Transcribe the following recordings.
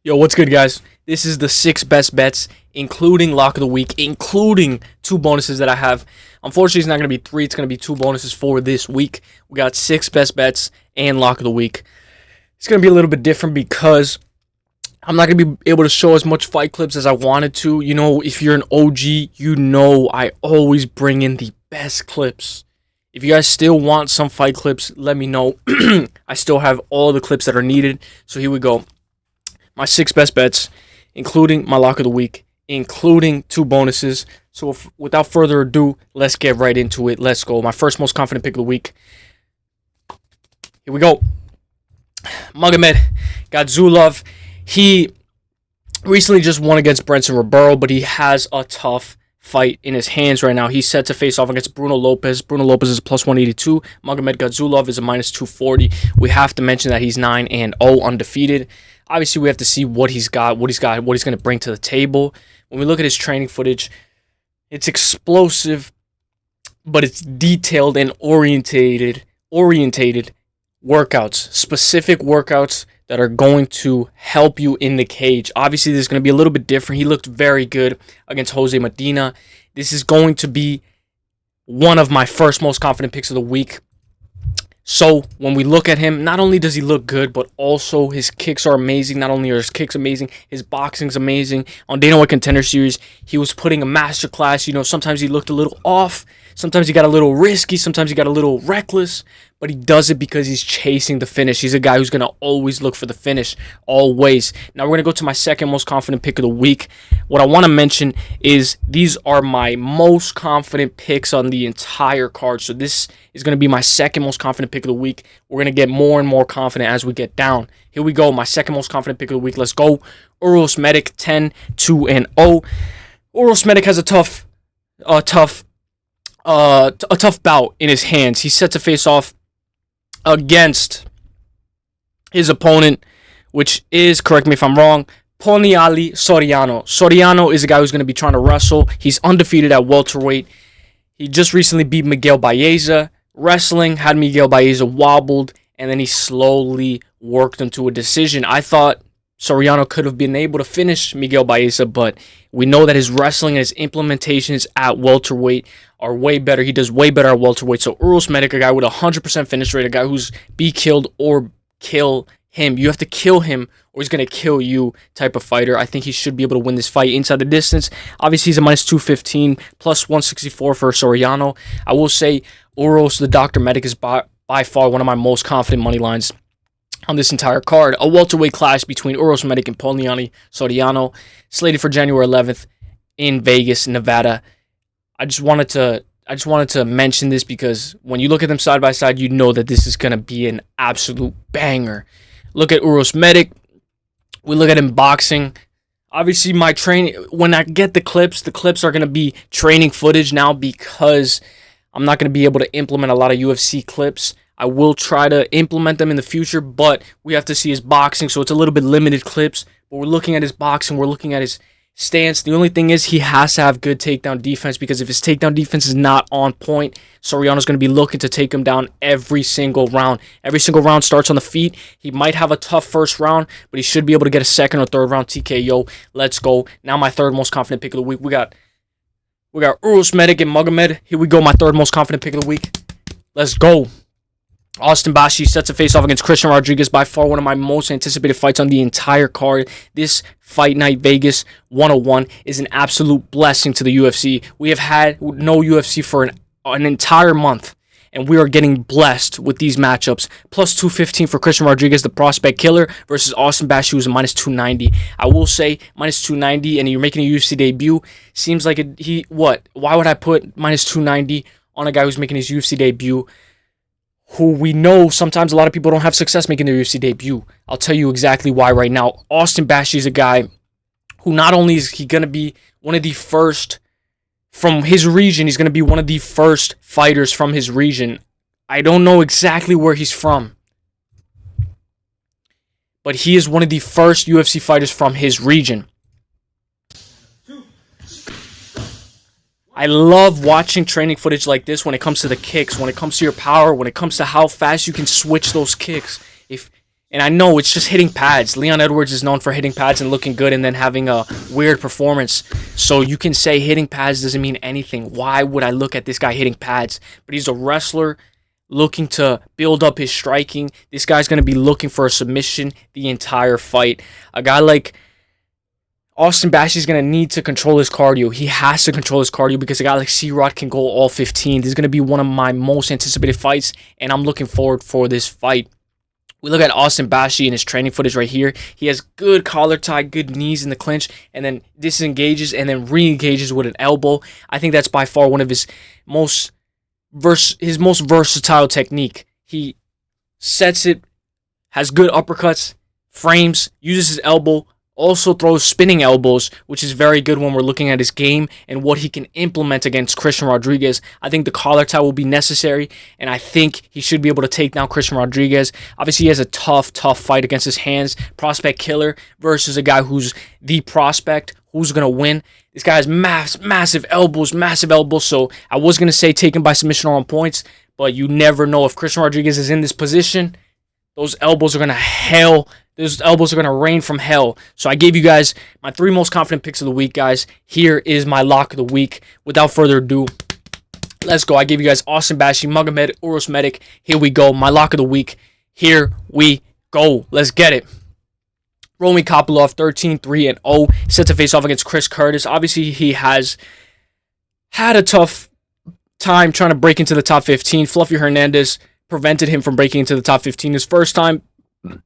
Yo, what's good, guys? This is the 6 best bets, including lock of the week, including 2 bonuses that I have. Unfortunately, it's not going to be 3. It's going to be 2 bonuses for this week. We got 6 best bets and lock of the week. It's going to be a little bit different because I'm not going to be able to show as much fight clips as I wanted to. You know, if you're an OG, you know I always bring in the best clips. If you guys still want some fight clips, let me know. I still have all the clips that are needed. So here we go. My 6 best bets, including my lock of the week, including 2 bonuses. So without further ado, let's get right into it. Let's go. My first most confident pick of the week. Here we go. Magomed Gadzulov. He recently just won against Brenson Ribeiro, but he has a tough fight in his hands right now. He's set to face off against Bruno Lopez. Bruno Lopez is a plus 182. Magomed Gadzulov is a minus 240. We have to mention that he's 9-0 undefeated. Obviously, we have to see what he's got, what he's going to bring to the table. When we look at his training footage, it's explosive, but it's detailed and orientated workouts, specific workouts that are going to help you in the cage. Obviously, this is going to be a little bit different. He looked very good against Jose Medina. This is going to be one of my first most confident picks of the week. So when we look at him, not only does he look good, but also his kicks are amazing. Not only are his kicks amazing, his boxing's amazing. On Dana White Contender Series, he was putting a masterclass. You know, sometimes he looked a little off. Sometimes he got a little risky. Sometimes he got a little reckless. But he does it because he's chasing the finish. He's a guy who's going to always look for the finish, always. Now we're going to go to my second most confident pick of the week. What I want to mention is these are my most confident picks on the entire card. So this is going to be my second most confident pick of the week. We're going to get more and more confident as we get down. Here we go. My second most confident pick of the week. Let's go. Uros Medic 10-2-0. Uros Medic has a tough bout in his hands. He's set to face off against his opponent, which is, correct me if I'm wrong, Poniali Soriano. Soriano is a guy who's going to be trying to wrestle. He's undefeated at welterweight. He just recently beat Miguel Baeza. Wrestling had Miguel Baeza wobbled, and then he slowly worked him to a decision. I thought Soriano could have been able to finish Miguel Baeza, but we know that his wrestling and his implementations at welterweight are way better. He does way better at welterweight. So Uros Medic, a guy with a 100% finish rate, a guy who's be killed or kill him. You have to kill him or he's going to kill you type of fighter. I think he should be able to win this fight inside the distance. Obviously, he's a minus 215, plus 164 for Soriano. I will say Uros, the Dr. Medic, is by far one of my most confident money lines on this entire card. A welterweight clash between Uros Medic and Poniali Soriano, slated for January 11th in Vegas, Nevada. I just wanted to mention this because when you look at them side by side, you know that this is going to be an absolute banger. Look at Uros Medic. We look at him boxing. Obviously, my training, when I get the clips are going to be training footage now because I'm not going to be able to implement a lot of UFC clips. I will try to implement them in the future, but we have to see his boxing, so it's a little bit limited clips. But we're looking at his boxing, we're looking at his stance. The only thing is he has to have good takedown defense because if his takedown defense is not on point, Soriano's going to be looking to take him down every single round. Every single round starts on the feet. He might have a tough first round, but he should be able to get a second or third round TKO. Let's go. Now my third most confident pick of the week. We got Uros Medic and Magomed. Here we go, my third most confident pick of the week. Let's go. Austin Bashi sets to face off against Christian Rodriguez, by far one of my most anticipated fights on the entire card. This Fight Night Vegas 101 is an absolute blessing to the UFC. We have had no UFC for an entire month, and we are getting blessed with these matchups. Plus 215 for Christian Rodriguez, the prospect killer, versus Austin Bashi, who's a minus 290. I will say, minus 290, and you're making a UFC debut, seems like why would I put minus 290 on a guy who's making his UFC debut, who we know sometimes a lot of people don't have success making their UFC debut? I'll tell you exactly why right now. Austin Bashi is a guy who not only is he going to be one of the first from his region, he's going to be one of the first fighters from his region. I don't know exactly where he's from, but he is one of the first UFC fighters from his region. I love watching training footage like this when it comes to the kicks, when it comes to your power, when it comes to how fast you can switch those kicks. If And I know it's just hitting pads. Leon Edwards is known for hitting pads and looking good and then having a weird performance. So you can say hitting pads doesn't mean anything. Why would I look at this guy hitting pads? But he's a wrestler looking to build up his striking. This guy's going to be looking for a submission the entire fight. A guy like Austin Bashi is going to need to control his cardio. He has to control his cardio because a guy like C-Rod can go all 15. This is going to be one of my most anticipated fights, and I'm looking forward for this fight. We look at Austin Bashi in his training footage right here. He has good collar tie, good knees in the clinch, and then disengages and then re-engages with an elbow. I think that's by far one of his most versatile technique. He sets it, has good uppercuts, frames, uses his elbow, also throws spinning elbows, which is very good when we're looking at his game and what he can implement against Christian Rodriguez. I think the collar tie will be necessary, and I think he should be able to take down Christian Rodriguez. Obviously, he has a tough fight against his hands. Prospect killer versus a guy who's the prospect. Who's going to win? This guy has massive elbows, so I was going to say taken by submission or on points, but you never know. If Christian Rodriguez is in this position, those elbows are going to rain from hell. So I gave you guys my 3 most confident picks of the week, guys. Here is my lock of the week. Without further ado, let's go. I gave you guys Austin Bashi, Magomed Urosmedic. Here we go. My lock of the week. Here we go. Let's get it. Romy Kopylov, 13-3-0, set to face off against Chris Curtis. Obviously, he has had a tough time trying to break into the top 15. Fluffy Hernandez prevented him from breaking into the top 15 his first time. And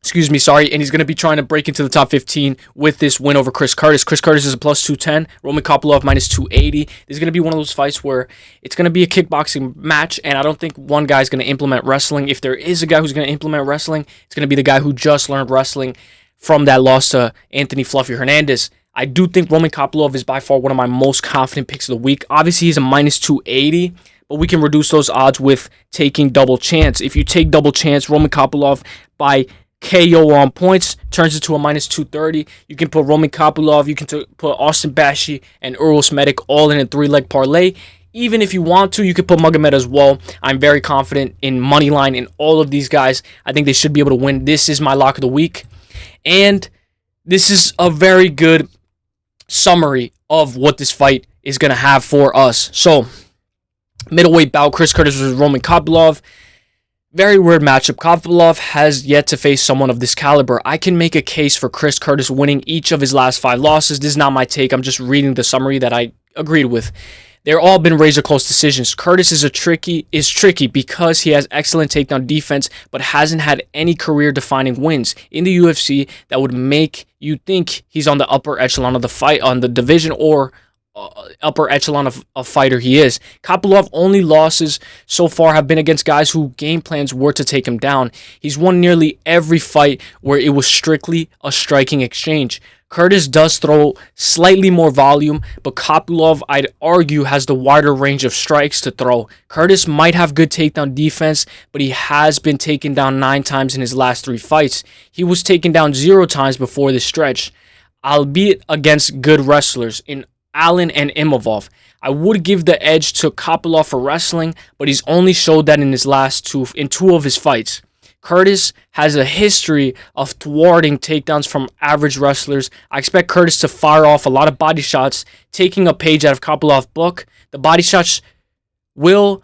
he's going to be trying to break into the top 15 with this win over Chris Curtis. Chris Curtis is a plus 210, Romy Kopylov minus 280. This is going to be one of those fights where it's going to be a kickboxing match, and I don't think one guy is going to implement wrestling. If there is a guy who's going to implement wrestling, it's going to be the guy who just learned wrestling from that loss to Anthony Fluffy Hernandez. I do think Romy Kopylov is by far one of my most confident picks of the week. Obviously, he's a minus 280, but we can reduce those odds with taking double chance. If you take double chance, Romy Kopylov by KO on points turns it to a minus 230. You can put Romy Kopylov, you can put Austin Bashi and Urosmedic all in a 3-leg parlay. Even if you want to, you could put Magomed as well. I'm very confident in Moneyline in all of these guys. I think they should be able to win. This is my lock of the week. And this is a very good summary of what this fight is going to have for us. So, middleweight bout, Chris Curtis versus Romy Kopylov. Very weird matchup. Kopylov has yet to face someone of this caliber. I can make a case for Chris Curtis winning each of his last 5 losses. This is not my take. I'm just reading the summary that I agreed with. They're all been razor close decisions. Curtis is tricky because he has excellent takedown defense, but hasn't had any career-defining wins in the UFC that would make you think he's on the upper echelon of the fight, on the division, or upper echelon of fighter he is. Kopylov only losses so far have been against guys who game plans were to take him down. He's won nearly every fight where it was strictly a striking exchange. Curtis does throw slightly more volume, but Kopylov, I'd argue, has the wider range of strikes to throw. Curtis might have good takedown defense, but he has been taken down 9 times in his last 3 fights. He was taken down 0 times before this stretch, albeit against good wrestlers in Allen and Imavov. I would give the edge to Kopylov for wrestling, but he's only showed that in his last 2 of his fights. Curtis has a history of thwarting takedowns from average wrestlers. I expect Curtis to fire off a lot of body shots, taking a page out of Kopylov's book. The body shots will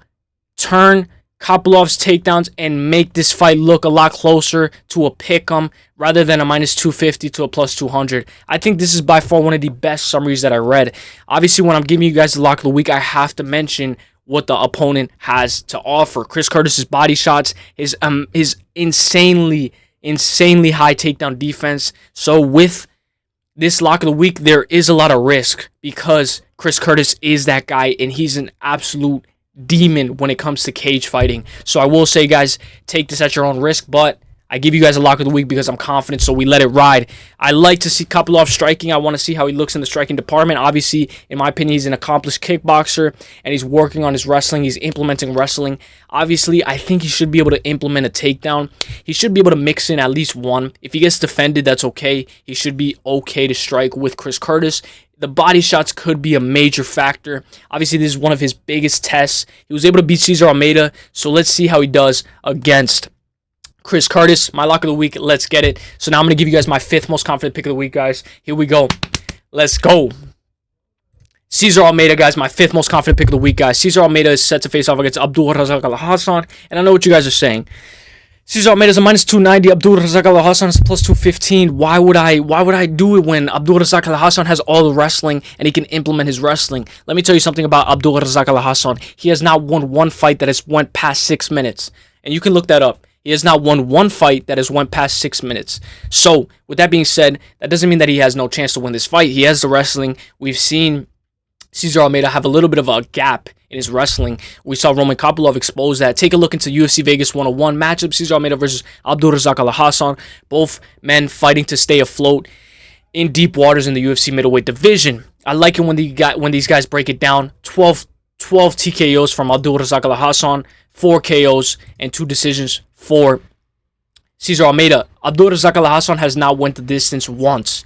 turn Kopylov's takedowns and make this fight look a lot closer to a pick'em rather than a minus 250 to a plus 200. I think this is by far one of the best summaries that I read. Obviously, when I'm giving you guys the lock of the week, I have to mention what the opponent has to offer. Chris Curtis's body shots, his insanely high takedown defense. So with this lock of the week, there is a lot of risk because Chris Curtis is that guy and he's an absolute demon when it comes to cage fighting. So I will say, guys, take this at your own risk, but I give you guys a lock of the week because I'm confident, so we let it ride. I like to see Kopylov striking. I want to see how he looks in the striking department. Obviously, in my opinion, he's an accomplished kickboxer, and he's working on his wrestling. He's implementing wrestling. Obviously, I think he should be able to implement a takedown. He should be able to mix in at least one. If he gets defended, that's okay. He should be okay to strike with Chris Curtis. The body shots could be a major factor. Obviously, this is one of his biggest tests. He was able to beat César Almeida, so let's see how he does against Chris Curtis, my lock of the week. Let's get it. So now I'm going to give you guys my 5th most confident pick of the week, guys. Here we go. Let's go. César Almeida, guys, my 5th most confident pick of the week, guys. César Almeida is set to face off against Abdul Razak Alhassan. And I know what you guys are saying. César Almeida is a minus 290. Abdul Razak Alhassan is plus 215. Why would I do it when Abdul Razak Alhassan has all the wrestling and he can implement his wrestling? Let me tell you something about Abdul Razak Alhassan. He has not won one fight that has went past 6 minutes. And you can look that up. He has not won one fight that has went past 6 minutes. So, with that being said, that doesn't mean that he has no chance to win this fight. He has the wrestling. We've seen César Almeida have a little bit of a gap in his wrestling. We saw Roman Kopylov expose that. Take a look into UFC Vegas 101 matchup. César Almeida versus Abdul Razak Alhassan. Both men fighting to stay afloat in deep waters in the UFC middleweight division. I like it when these guys break it down. 12 TKOs from Abdul Razak Alhassan, 4 KOs, and 2 decisions for César Almeida. Abdul Razak Alhassan has not went the distance once.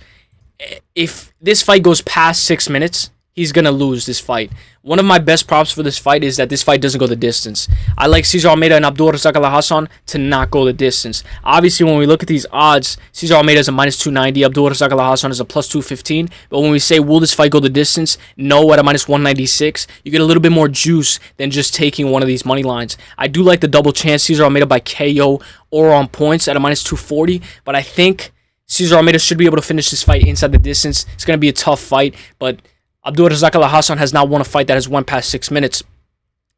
If this fight goes past 6 minutes, he's going to lose this fight. One of my best props for this fight is that this fight doesn't go the distance. I like César Almeida and Abdul Razak Alhassan to not go the distance. Obviously, when we look at these odds, César Almeida is a minus 290. Abdul Razak Alhassan is a plus 215. But when we say, will this fight go the distance? No, at a minus 196. You get a little bit more juice than just taking one of these money lines. I do like the double chance César Almeida by KO or on points at a minus 240. But I think César Almeida should be able to finish this fight inside the distance. It's going to be a tough fight, but Abdul Razak Alhassan has not won a fight that has went past 6 minutes.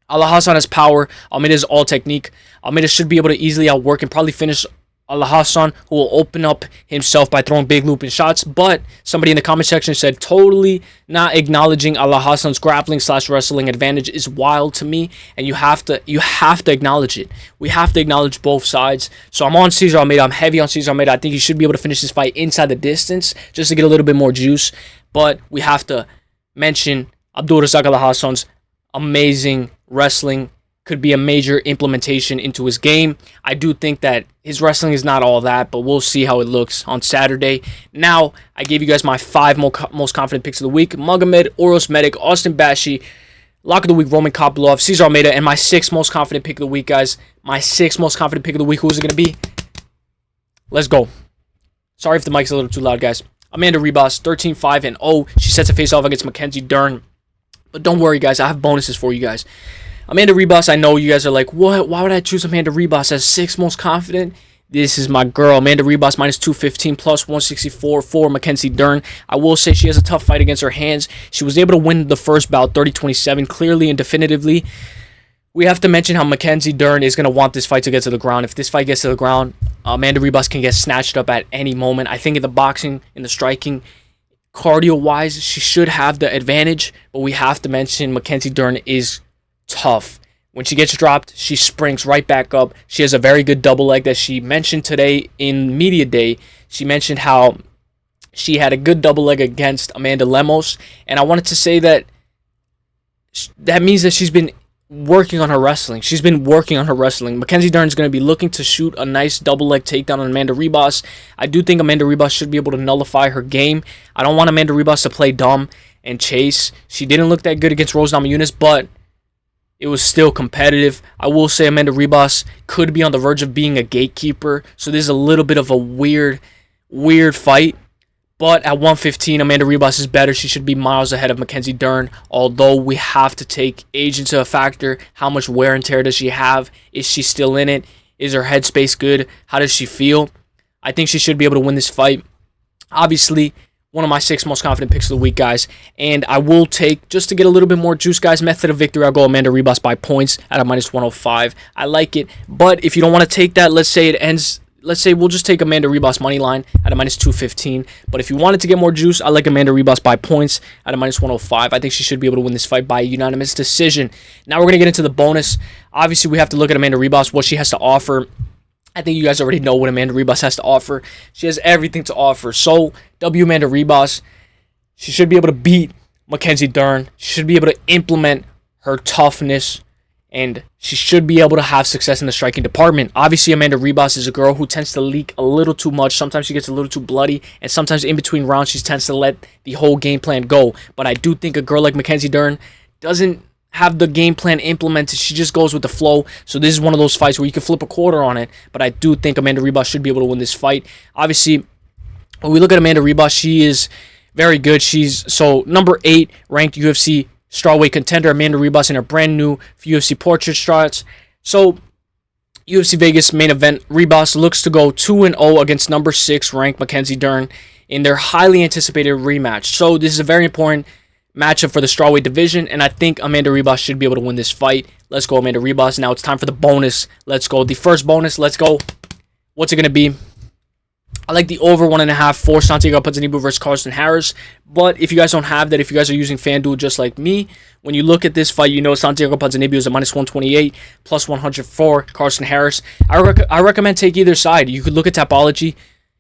Alhassan has power. Almeida is all technique. Almeida should be able to easily outwork and probably finish Alhassan, who will open up himself by throwing big looping shots. But somebody in the comment section said totally not acknowledging Alhassan's grappling/wrestling advantage is wild to me, and you have to acknowledge it. We have to acknowledge both sides. So I'm on César Almeida. I'm heavy on César Almeida. I think he should be able to finish this fight inside the distance just to get a little bit more juice. But we have to mention Abdul Razak Alhassan's amazing wrestling. Could be a major implementation into his game. I do think that his wrestling is not all that, but we'll see how it looks on Saturday. Now, I gave you guys my 5 most confident picks of the week. Magomed, Oros Medic, Austin Bashi, lock of the week, Roman Kopylov, César Almeida, and my 6th most confident pick of the week, guys. My 6th most confident pick of the week. Who is it going to be? Let's go. Sorry if the mic's a little too loud, guys. Amanda Ribas, 13-5-0. She sets a face-off against Mackenzie Dern. But don't worry, guys. I have bonuses for you guys. Amanda Ribas, I know you guys are like, what? Why would I choose Amanda Ribas as 6th most confident? This is my girl. Amanda Ribas, minus 215, plus 164 for Mackenzie Dern. I will say she has a tough fight against her hands. She was able to win the first bout, 30-27, clearly and definitively. We have to mention how Mackenzie Dern is going to want this fight to get to the ground. If this fight gets to the ground, Amanda Ribas can get snatched up at any moment. I think in the boxing, in the striking, cardio-wise, she should have the advantage. But we have to mention Mackenzie Dern is tough. When she gets dropped, she springs right back up. She has a very good double leg that she mentioned today in Media Day. She mentioned how she had a good double leg against Amanda Lemos. And I wanted to say that means that she's been working on her wrestling. She's been working on her wrestling. Mackenzie Dern is going to be looking to shoot a nice double leg takedown on Amanda Ribas. I do think Amanda Ribas should be able to nullify her game. I don't want Amanda Ribas to play dumb and chase. She didn't look that good against Rose Namajunas, but it was still competitive. I will say Amanda Ribas could be on the verge of being a gatekeeper, so this is a little bit of a weird fight. But at 115, Amanda Ribas is better. She should be miles ahead of Mackenzie Dern, although we have to take age into a factor. How much wear and tear does she have? Is she still in it? Is her headspace good? How does she feel? I think she should be able to win this fight. Obviously, one of my 6 most confident picks of the week, guys. And I will take, just to get a little bit more juice, guys, method of victory, I'll go Amanda Ribas by points at a minus 105. I like it. But if you don't want to take that, let's say it ends. Let's say we'll just take Amanda Ribas money line at a minus 215. But if you wanted to get more juice, I like Amanda Ribas by points at a minus 105. I think she should be able to win this fight by a unanimous decision. Now we're going to get into the bonus. Obviously, we have to look at Amanda Ribas, what she has to offer. I think you guys already know what Amanda Ribas has to offer. She has everything to offer. So, Amanda Ribas, she should be able to beat Mackenzie Dern. She should be able to implement her toughness, and she should be able to have success in the striking department. Obviously, Amanda Ribas is a girl who tends to leak a little too much. Sometimes she gets a little too bloody, and sometimes in between rounds, she tends to let the whole game plan go. But I do think a girl like Mackenzie Dern doesn't have the game plan implemented. She just goes with the flow. So this is one of those fights where you can flip a quarter on it. But I do think Amanda Ribas should be able to win this fight. Obviously, when we look at Amanda Ribas, she is very good. She's number 8 ranked UFC strawweight contender. Amanda Ribas in her brand new UFC portrait shots. So UFC Vegas main event, Ribas looks to go 2-0 against number 6 ranked Mackenzie Dern in their highly anticipated rematch. So this is a very important matchup for the strawweight division, and I think Amanda Ribas should be able to win this fight. Let's go, Amanda Ribas. Now it's time for the bonus. Let's go. The first bonus. Let's go. What's it going to be? I like the over 1.5 for Santiago Ponzinibbio versus Carlston Harris. But if you guys don't have that, if you guys are using FanDuel just like me, when you look at this fight, you know Santiago Ponzinibbio is a -128, plus 100 for Carlston Harris. I recommend take either side. You could look at Tapology.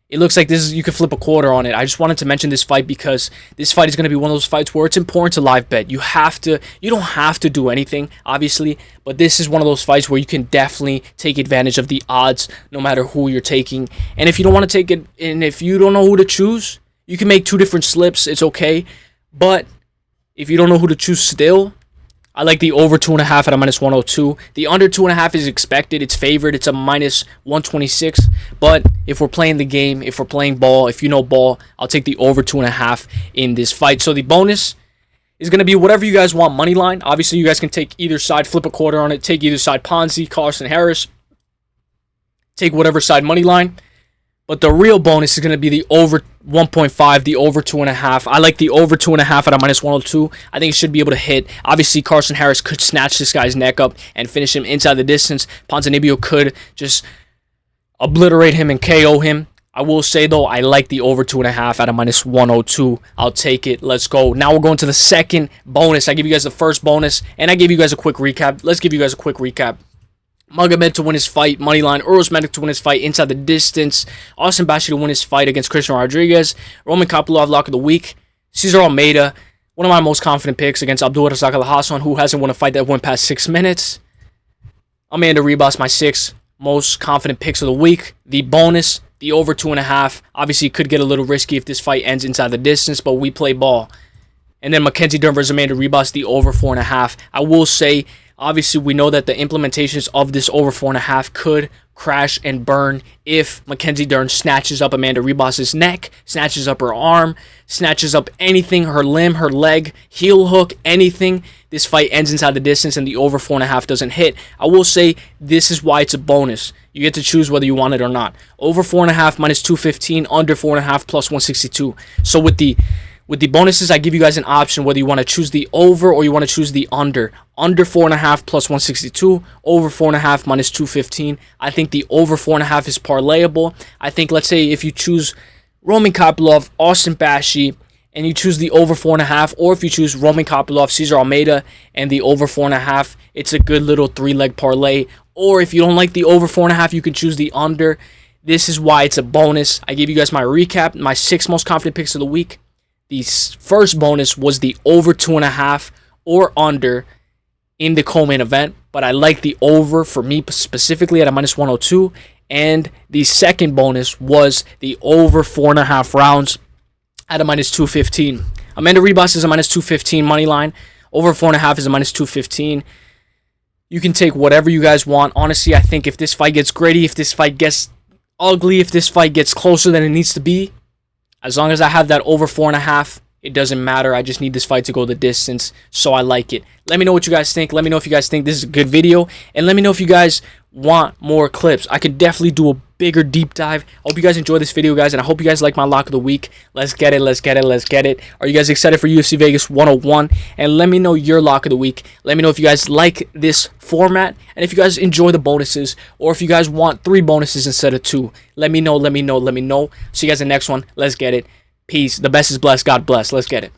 It looks like you could flip a quarter on it. I just wanted to mention this fight because this fight is going to be one of those fights where it's important to live bet. You don't have to do anything, obviously, but this is one of those fights where you can definitely take advantage of the odds no matter who you're taking. And if you don't want to take it, and if you don't know who to choose, you can make 2 different slips. It's okay. But if you don't know who to choose still, I like the over 2.5 at a -102. The under 2.5 is expected. It's favored. It's a -126. But if we're playing the game, if we're playing ball, if you know ball, I'll take the over 2.5 in this fight. So the bonus is going to be whatever you guys want money line. Obviously, you guys can take either side, flip a quarter on it, take either side Ponzi, Carlston Harris, take whatever side money line. But the real bonus is going to be the over 1.5, the over 2.5. I like the over 2.5 at a -102. I think it should be able to hit. Obviously, Carlston Harris could snatch this guy's neck up and finish him inside the distance. Ponzinibbio could just obliterate him and KO him. I will say, though, I like the over 2.5 at a -102. I'll take it. Let's go. Now we're going to the second bonus. I give you guys the first bonus, and I gave you guys a quick recap. Let's give you guys a quick recap. Magomed to win his fight, moneyline. Uros Medic to win his fight, inside the distance. Austin Bashi to win his fight against Christian Rodriguez. Roman Kopylov, lock of the week. César Almeida, one of my most confident picks against Abdul Razak Alhassan, who hasn't won a fight that went past 6 minutes. Amanda Ribas, my 6 most confident picks of the week. The bonus, the over 2.5. Obviously, it could get a little risky if this fight ends inside the distance, but we play ball. And then Mackenzie Dern versus Amanda Ribas, the over 4.5. I will say, obviously, we know that the implementations of this over 4.5 could crash and burn if Mackenzie Dern snatches up Amanda Ribas' neck, snatches up her arm, snatches up anything, her limb, her leg, heel hook, anything. This fight ends inside the distance and the over 4.5 doesn't hit. I will say this is why it's a bonus. You get to choose whether you want it or not. Over 4.5 -215, under 4.5 plus 162. So with the bonuses, I give you guys an option whether you want to choose the over or you want to choose the under. Under 4.5 plus 162, over 4.5 -215. I think the over 4.5 is parlayable. I think, let's say, if you choose Roman Kopylov, Austin Bashi, and you choose the over 4.5, or if you choose Roman Kopylov, César Almeida, and the over 4.5, it's a good little 3-leg parlay. Or if you don't like the over 4.5, you can choose the under. This is why it's a bonus. I gave you guys my recap, my 6 most confident picks of the week. The first bonus was the over 2.5 or under in the co-main event, but I like the over for me specifically at a -102. And the second bonus was the over 4.5 rounds at a -215. Amanda Ribas is a -215 money line. Over 4.5 is a -215. You can take whatever you guys want. Honestly, I think if this fight gets gritty, if this fight gets ugly, if this fight gets closer than it needs to be, as long as I have that over 4.5, it doesn't matter. I just need this fight to go the distance, so I like it. Let me know what you guys think. Let me know if you guys think this is a good video, and let me know if you guys want more clips. I could definitely do a bigger deep dive. I hope you guys enjoyed this video, guys, and I hope you guys like my lock of the week. Let's get it, let's get it, let's get it. Are you guys excited for UFC Vegas 101? And let me know your lock of the week. Let me know if you guys like this format, and if you guys enjoy the bonuses, or if you guys want 3 bonuses instead of 2. Let me know, let me know, let me know. See you guys in the next one. Let's get it. Peace. The best is blessed. God bless. Let's get it.